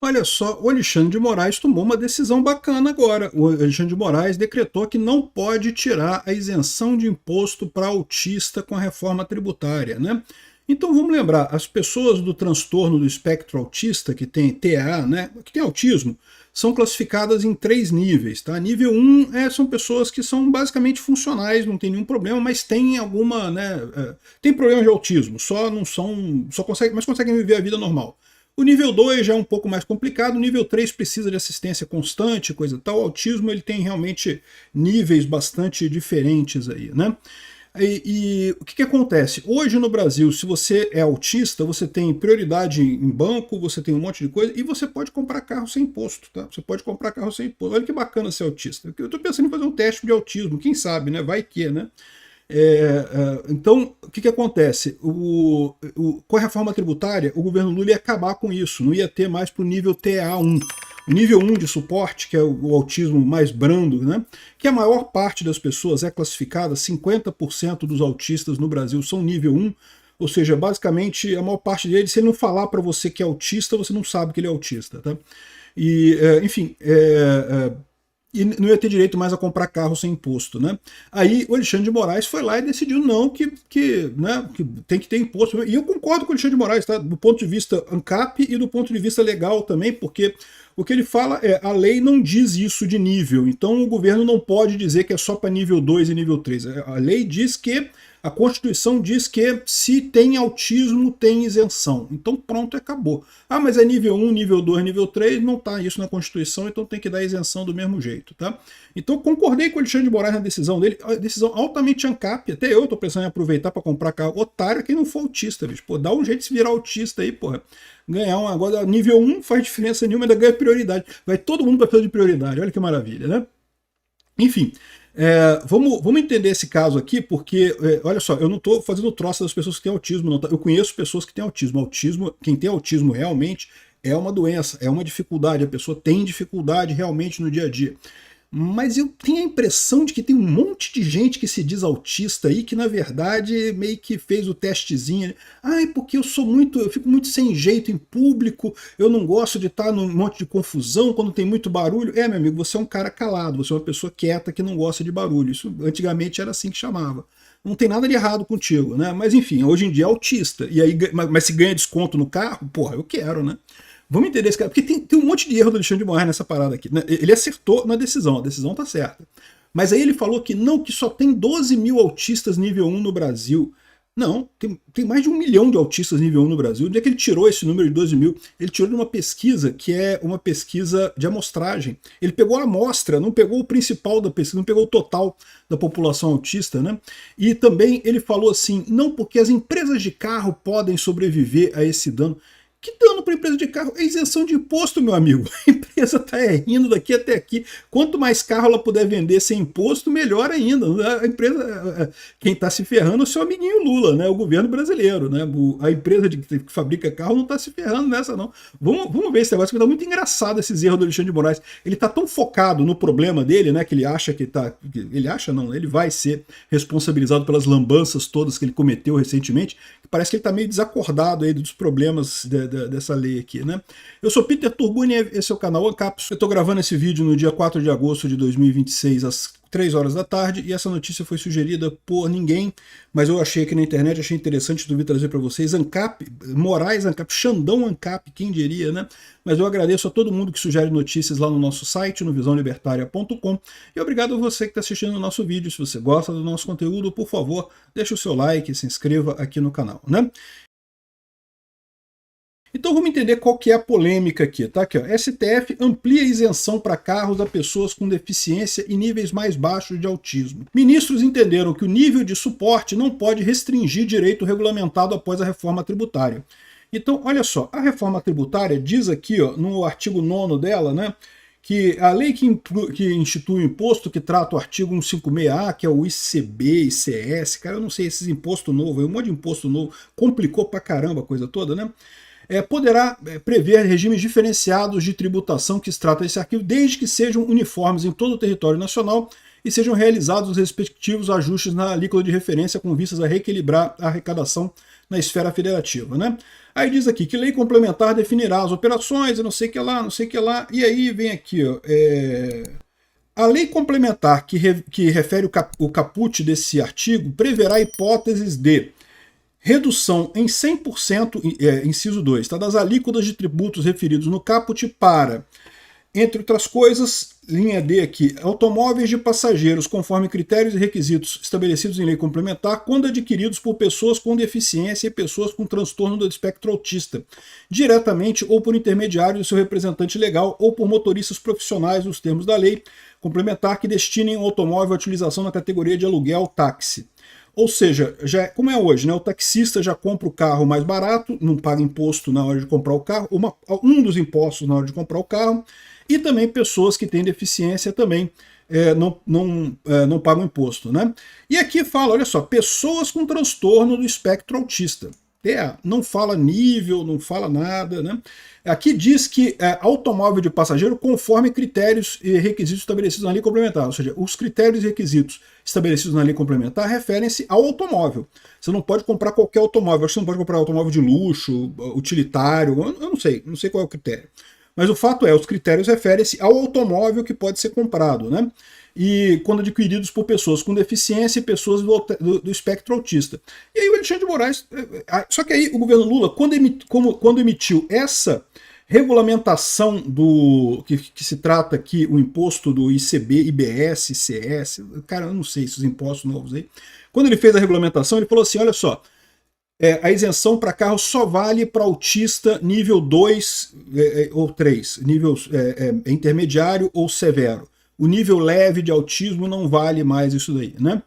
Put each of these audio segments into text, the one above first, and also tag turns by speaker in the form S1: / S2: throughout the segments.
S1: Olha só, o Alexandre de Moraes tomou uma decisão bacana agora. O Alexandre de Moraes decretou que não pode tirar a isenção de imposto para autista com a reforma tributária, né? Então vamos lembrar, as pessoas do transtorno do espectro autista, que tem TEA, né, que tem autismo, são classificadas em 3 níveis. Tá? Nível 1 são pessoas que são basicamente funcionais, não tem nenhum problema, mas tem alguma, né, tem problema de autismo, só não são, só conseguem, mas conseguem viver a vida normal. O nível 2 já é um pouco mais complicado, o nível 3 precisa de assistência constante, coisa tal. O autismo ele tem realmente níveis bastante diferentes aí, né? E o que acontece? Hoje no Brasil, se você é autista, você tem prioridade em banco, você tem um monte de coisa, e você pode comprar carro sem imposto, tá? Você pode comprar carro sem imposto. Olha que bacana ser autista. Eu estou pensando em fazer um teste de autismo, quem sabe, né? Vai que, né? Então, o que acontece? Com a reforma tributária, o governo Lula ia acabar com isso, não ia ter mais para o nível TA1. O nível 1 de suporte, que é o autismo mais brando, né? Que a maior parte das pessoas é classificada, 50% dos autistas no Brasil são nível 1, ou seja, basicamente a maior parte deles, se ele não falar para você que é autista, você não sabe que ele é autista. Tá? E, enfim, e não ia ter direito mais a comprar carro sem imposto, né? Aí o Alexandre de Moraes foi lá e decidiu não, né, que tem que ter imposto. E eu concordo com o Alexandre de Moraes, tá? Do ponto de vista ANCAP e do ponto de vista legal também, porque o que ele fala é a lei não diz isso de nível, então o governo não pode dizer que é só para nível 2 e nível 3. A lei diz que a Constituição diz que se tem autismo, tem isenção. Então pronto, acabou. Ah, mas é nível 1, nível 2, nível 3, não está isso na Constituição, então tem que dar isenção do mesmo jeito. Tá? Então concordei com o Alexandre de Moraes na decisão dele, a decisão altamente ANCAP, até eu estou pensando em aproveitar para comprar carro. Otário quem não for autista, bicho. Pô, dá um jeito de se virar autista aí, porra. Ganhar um agora, nível 1 não faz diferença nenhuma, ainda ganha prioridade. Vai todo mundo para precisar de prioridade, olha que maravilha, né? Enfim, vamos entender esse caso aqui, porque, olha só, eu não estou fazendo troça das pessoas que têm autismo, não, tá? Eu conheço pessoas que têm autismo. Autismo, quem tem autismo realmente é uma doença, é uma dificuldade, a pessoa tem dificuldade realmente no dia a dia. Mas eu tenho a impressão de que tem um monte de gente que se diz autista aí, que na verdade meio que fez o testezinho. Ai, porque eu fico muito sem jeito em público, eu não gosto de estar num monte de confusão quando tem muito barulho. Meu amigo, você é um cara calado, você é uma pessoa quieta que não gosta de barulho. Isso antigamente era assim que chamava. Não tem nada de errado contigo, né? Mas enfim, hoje em dia é autista. E aí, mas se ganha desconto no carro, porra, eu quero, né? Vamos entender esse cara, porque tem um monte de erro do Alexandre de Moraes nessa parada aqui. Né? Ele acertou na decisão, a decisão tá certa. Mas aí ele falou que não, que só tem 12 mil autistas nível 1 no Brasil. Não, tem mais de 1 milhão de autistas nível 1 no Brasil. Onde é que ele tirou esse número de 12 mil? Ele tirou de uma pesquisa que é uma pesquisa de amostragem. Ele pegou a amostra, não pegou o principal da pesquisa, não pegou o total da população autista, né? E também ele falou assim, não, porque as empresas de carro podem sobreviver a esse dano. Que dano para a empresa de carro? É isenção de imposto, meu amigo. A empresa está rindo daqui até aqui. Quanto mais carro ela puder vender sem imposto, melhor ainda. A empresa, quem está se ferrando é o seu amiguinho Lula, né? O governo brasileiro. Né? A empresa que fabrica carro não está se ferrando nessa, não. Vamos ver esse negócio, que está muito engraçado esses erros do Alexandre de Moraes. Ele está tão focado no problema dele, né? Que ele acha que está. Ele acha, não, ele vai ser responsabilizado pelas lambanças todas que ele cometeu recentemente, que parece que ele está meio desacordado aí dos problemas dessa lei aqui, né? Eu sou Peter Turguni, esse é o canal Ancaps. Eu estou gravando esse vídeo no dia 4 de agosto de 2026, às 3 horas da tarde, e essa notícia foi sugerida por ninguém, mas eu achei aqui na internet, achei interessante, vir trazer para vocês. Ancap, Moraes Ancap, Xandão Ancap, quem diria, né? Mas eu agradeço a todo mundo que sugere notícias lá no nosso site, no visãolibertaria.com, e obrigado a você que está assistindo o nosso vídeo. Se você gosta do nosso conteúdo, por favor, deixe o seu like e se inscreva aqui no canal, né? Então vamos entender qual que é a polêmica aqui, tá? Aqui, ó, STF amplia a isenção para carros a pessoas com deficiência e níveis mais baixos de autismo. Ministros entenderam que o nível de suporte não pode restringir direito regulamentado após a reforma tributária. Então, olha só, a reforma tributária diz aqui, ó, no artigo 9º dela, né, que a lei que institui o imposto, que trata o artigo 156A, que é o ICB, ICS, cara, eu não sei, esses impostos novos, um monte de imposto novo, complicou pra caramba a coisa toda, né? Poderá prever regimes diferenciados de tributação que se trata desse arquivo, desde que sejam uniformes em todo o território nacional e sejam realizados os respectivos ajustes na alíquota de referência com vistas a reequilibrar a arrecadação na esfera federativa, né? Aí diz aqui que lei complementar definirá as operações, não sei o que lá, não sei o que lá, e aí vem aqui, ó, a lei complementar que refere o caput desse artigo preverá hipóteses de redução em 100%, inciso 2, tá, das alíquotas de tributos referidos no caput para, entre outras coisas, linha D aqui, automóveis de passageiros conforme critérios e requisitos estabelecidos em lei complementar quando adquiridos por pessoas com deficiência e pessoas com transtorno do espectro autista, diretamente ou por intermediário do seu representante legal ou por motoristas profissionais nos termos da lei complementar que destinem o automóvel à utilização na categoria de aluguel táxi. Ou seja, já, como é hoje, né, o taxista já compra o carro mais barato, não paga imposto na hora de comprar o carro, um dos impostos na hora de comprar o carro, e também pessoas que têm deficiência também não pagam imposto, né? E aqui fala, olha só, pessoas com transtorno do espectro autista. Não fala nível, não fala nada, né? Aqui diz que automóvel de passageiro conforme critérios e requisitos estabelecidos na lei complementar, ou seja, os critérios e requisitos estabelecidos na lei complementar referem-se ao automóvel. Você não pode comprar qualquer automóvel, você não pode comprar automóvel de luxo, utilitário, eu não sei qual é o critério. Mas o fato é, os critérios referem-se ao automóvel que pode ser comprado, né? E quando adquiridos por pessoas com deficiência e pessoas do espectro autista. E aí o Alexandre de Moraes... Só que aí o governo Lula, quando emitiu essa regulamentação do que se trata aqui, o imposto do ICB, IBS, ICS, cara, eu não sei esses impostos novos aí. Quando ele fez a regulamentação, ele falou assim, olha só, a isenção para carro só vale para autista nível 2 ou 3, nível intermediário ou severo. O nível leve de autismo não vale mais isso daí, né?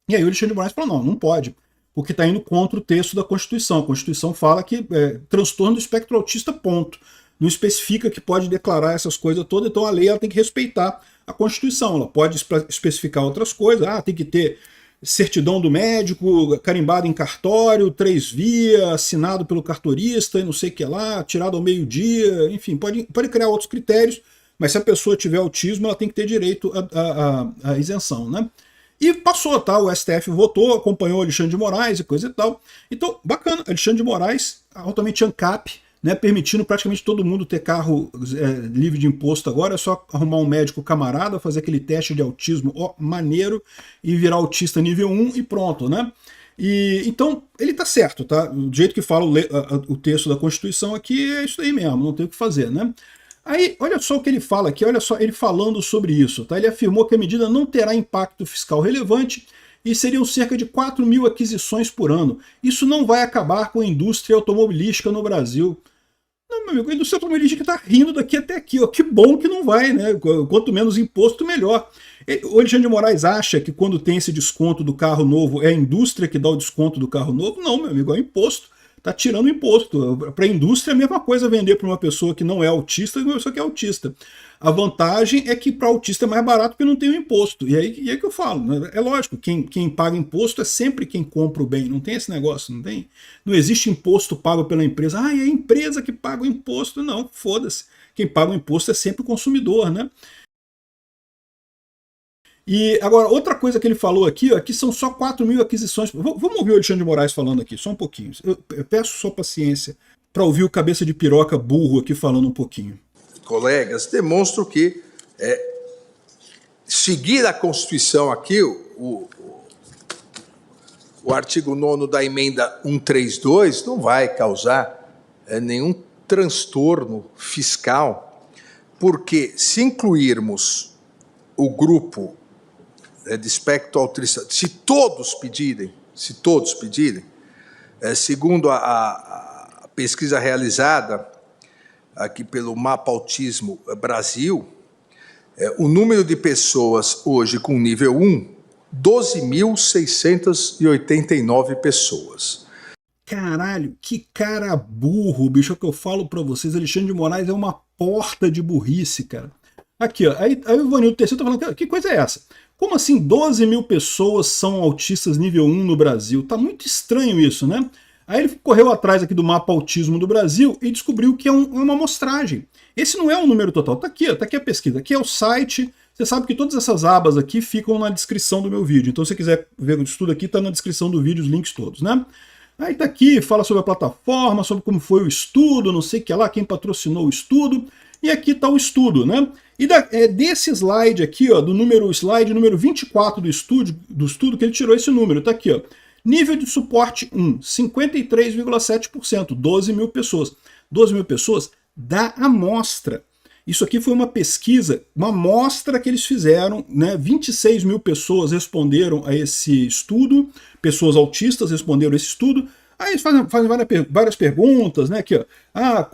S1: E aí o Alexandre de Moraes falou, não pode, porque está indo contra o texto da Constituição. A Constituição fala que transtorno do espectro autista, ponto. Não especifica que pode declarar essas coisas todas, então a lei ela tem que respeitar a Constituição. Ela pode especificar outras coisas, tem que ter certidão do médico, carimbado em cartório, 3 via, assinado pelo cartorista, e não sei o que lá, tirado ao meio-dia, enfim, pode criar outros critérios, mas se a pessoa tiver autismo, ela tem que ter direito à isenção, né? E passou, tá? O STF votou, acompanhou o Alexandre de Moraes e coisa e tal. Então, bacana, Alexandre de Moraes, altamente ANCAP, né, permitindo praticamente todo mundo ter carro livre de imposto agora, é só arrumar um médico camarada, fazer aquele teste de autismo maneiro e virar autista nível 1 e pronto, né? E, então, ele tá certo, tá? Do jeito que fala o texto da Constituição aqui, é isso aí mesmo, não tem o que fazer, né? Aí, olha só o que ele fala aqui, olha só ele falando sobre isso, tá? Ele afirmou que a medida não terá impacto fiscal relevante e seriam cerca de 4 mil aquisições por ano. Isso não vai acabar com a indústria automobilística no Brasil. Não, meu amigo, a indústria automobilística está rindo daqui até aqui, ó. Que bom que não vai, né? Quanto menos imposto, melhor. O Alexandre de Moraes acha que quando tem esse desconto do carro novo, é a indústria que dá o desconto do carro novo? Não, meu amigo, é o imposto. Está tirando imposto. Para a indústria é a mesma coisa vender para uma pessoa que não é autista e uma pessoa que é autista. A vantagem é que para autista é mais barato porque não tem o imposto. E aí que eu falo, né? É lógico, quem paga imposto é sempre quem compra o bem. Não tem esse negócio, não tem? Não existe imposto pago pela empresa. É a empresa que paga o imposto. Não, foda-se. Quem paga o imposto é sempre o consumidor, né? E agora, outra coisa que ele falou aqui, ó, que são só 4 mil aquisições. Vamos ouvir o Alexandre de Moraes falando aqui, só um pouquinho. Eu peço sua paciência para ouvir o cabeça de piroca burro aqui falando um pouquinho.
S2: Colegas, demonstram que seguir a Constituição aqui, o artigo 9º da emenda 132 não vai causar nenhum transtorno fiscal, porque se incluirmos o grupo de espectro autista, se todos pedirem, segundo a pesquisa realizada aqui pelo Mapa Autismo Brasil, o número de pessoas hoje com nível 1, 12.689 pessoas.
S1: Caralho, que cara burro, bicho, é o que eu falo pra vocês. Alexandre de Moraes é uma porta de burrice, cara. Aqui, ó, aí o Ivanildo Terceiro tá falando, que coisa é essa? Como assim 12 mil pessoas são autistas nível 1 no Brasil? Tá muito estranho isso, né? Aí ele correu atrás aqui do mapa autismo do Brasil e descobriu que é uma amostragem. Esse não é o número total. Tá aqui a pesquisa, aqui é o site. Você sabe que todas essas abas aqui ficam na descrição do meu vídeo. Então se você quiser ver o estudo aqui, tá na descrição do vídeo, os links todos, né? Aí tá aqui, fala sobre a plataforma, sobre como foi o estudo, não sei o que lá, quem patrocinou o estudo. E aqui está o estudo, né? E desse slide aqui, ó, slide número 24 do estudo, que ele tirou esse número, tá aqui, ó. Nível de suporte 1, 53,7%, 12 mil pessoas. 12 mil pessoas da amostra. Isso aqui foi uma pesquisa, uma amostra que eles fizeram, né? 26 mil pessoas responderam a esse estudo, pessoas autistas responderam a esse estudo. Aí eles fazem várias perguntas, né? Aqui, ó,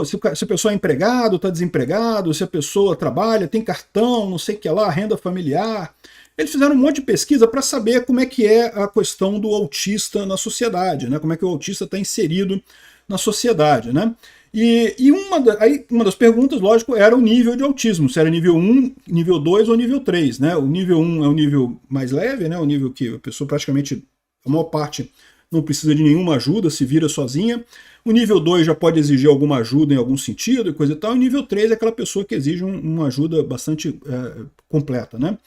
S1: se a pessoa é empregado, está desempregado, se a pessoa trabalha, tem cartão, não sei o que lá, renda familiar. Eles fizeram um monte de pesquisa para saber como é que é a questão do autista na sociedade, né? Como é que o autista está inserido na sociedade, né? E uma das perguntas, lógico, era o nível de autismo, se era nível 1, nível 2 ou nível 3, né? O nível 1 é o nível mais leve, né? O nível que a pessoa praticamente, a maior parte, não precisa de nenhuma ajuda, se vira sozinha. O nível 2 já pode exigir alguma ajuda em algum sentido e coisa e tal. E o nível 3 é aquela pessoa que exige uma ajuda bastante completa, né?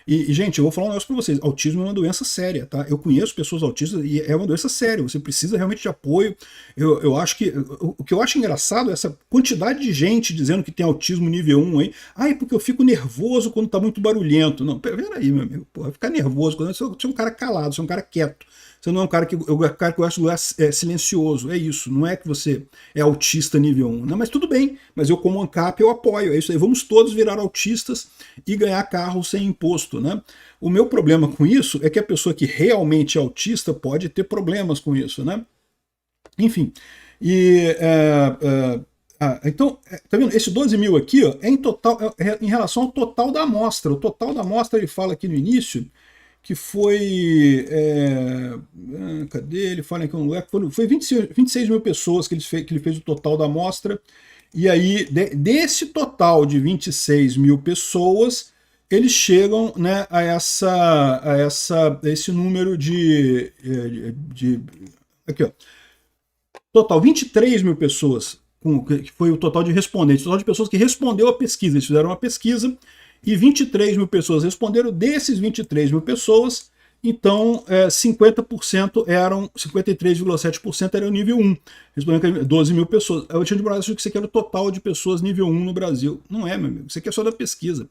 S1: Gente, eu vou falar um negócio para vocês. Autismo é uma doença séria, tá? Eu conheço pessoas autistas e é uma doença séria. Você precisa realmente de apoio. Eu acho que... O que eu acho engraçado é essa quantidade de gente dizendo que tem autismo nível 1 aí. É porque eu fico nervoso quando tá muito barulhento. Não, peraí, meu amigo. Porra, ficar nervoso quando você é um cara calado, você é um cara quieto. Você não é um cara que gosta de lugar silencioso. É isso. Não é que você é autista nível 1. Não, mas tudo bem. Mas eu, como ANCAP, eu apoio. É isso aí. Vamos todos virar autistas e ganhar carro sem imposto, né? O meu problema com isso é que a pessoa que realmente é autista pode ter problemas com isso, né? Enfim. Então, tá vendo? Esse 12 mil aqui, ó, é em total, em relação ao total da amostra. O total da amostra, ele fala aqui no início, que foi... cadê? Ele fala aqui um lugar que foi 26 mil pessoas que ele fez o total da amostra. E aí, desse total de 26 mil pessoas, eles chegam, né, a esse número aqui, ó. Total, 23 mil pessoas, que foi o total de respondentes, o total de pessoas que respondeu a pesquisa. Eles fizeram uma pesquisa e 23 mil pessoas responderam. Desses 23 mil pessoas, então 50% eram, 53,7% eram nível 1. Respondendo 12 mil pessoas. Eu tinha de Moraes achou que isso aqui era o total de pessoas nível 1 no Brasil. Não é, meu amigo. Isso aqui é só da pesquisa.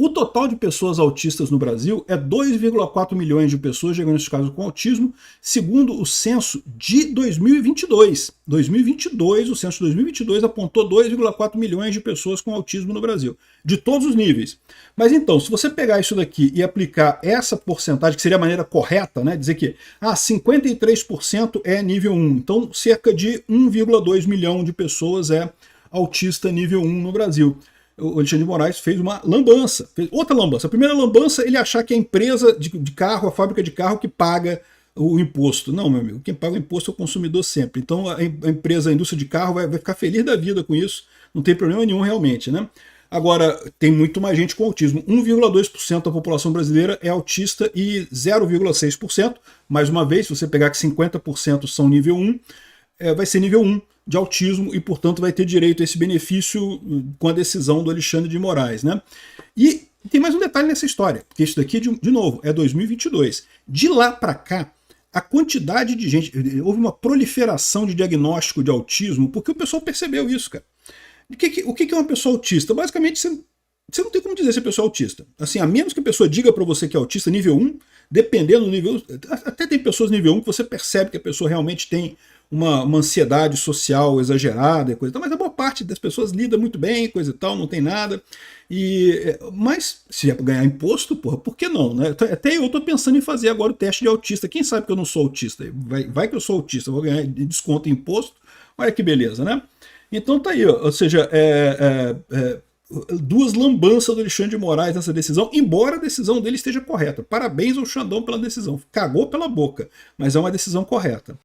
S1: O total de pessoas autistas no Brasil é 2,4 milhões de pessoas, diagnosticadas caso com autismo, segundo o censo de 2022. 2022, o censo de 2022 apontou 2,4 milhões de pessoas com autismo no Brasil, de todos os níveis. Mas então, se você pegar isso daqui e aplicar essa porcentagem, que seria a maneira correta, né, dizer que 53% é nível 1, então cerca de 1,2 milhão de pessoas é autista nível 1 no Brasil. O Alexandre de Moraes fez uma lambança, fez outra lambança. A primeira lambança, ele achar que é a empresa de carro, a fábrica de carro que paga o imposto. Não, meu amigo, quem paga o imposto é o consumidor sempre. Então a empresa, a indústria de carro vai ficar feliz da vida com isso, não tem problema nenhum realmente, né? Agora, tem muito mais gente com autismo. 1,2% da população brasileira é autista e 0,6%, mais uma vez, se você pegar que 50% são nível 1, vai ser nível 1 de autismo e, portanto, vai ter direito a esse benefício com a decisão do Alexandre de Moraes, né? E tem mais um detalhe nessa história, porque isso daqui, de novo, é 2022. De lá para cá, a quantidade de gente... Houve uma proliferação de diagnóstico de autismo, porque o pessoal percebeu isso, cara. O que é uma pessoa autista? Basicamente, você não tem como dizer se a pessoa é autista. Assim, a menos que a pessoa diga para você que é autista nível 1, dependendo do nível... Até tem pessoas nível 1 que você percebe que a pessoa realmente tem uma ansiedade social exagerada e coisa e tal, mas a boa parte das pessoas lida muito bem, coisa e tal, não tem nada. Mas se é para ganhar imposto, porra, por que não, né? Até eu estou pensando em fazer agora o teste de autista. Quem sabe que eu não sou autista? Vai que eu sou autista, eu vou ganhar desconto em imposto. Olha que beleza, né? Então tá aí, ó, ou seja, duas lambanças do Alexandre de Moraes nessa decisão, embora a decisão dele esteja correta. Parabéns ao Xandão pela decisão. Cagou pela boca, mas é uma decisão correta.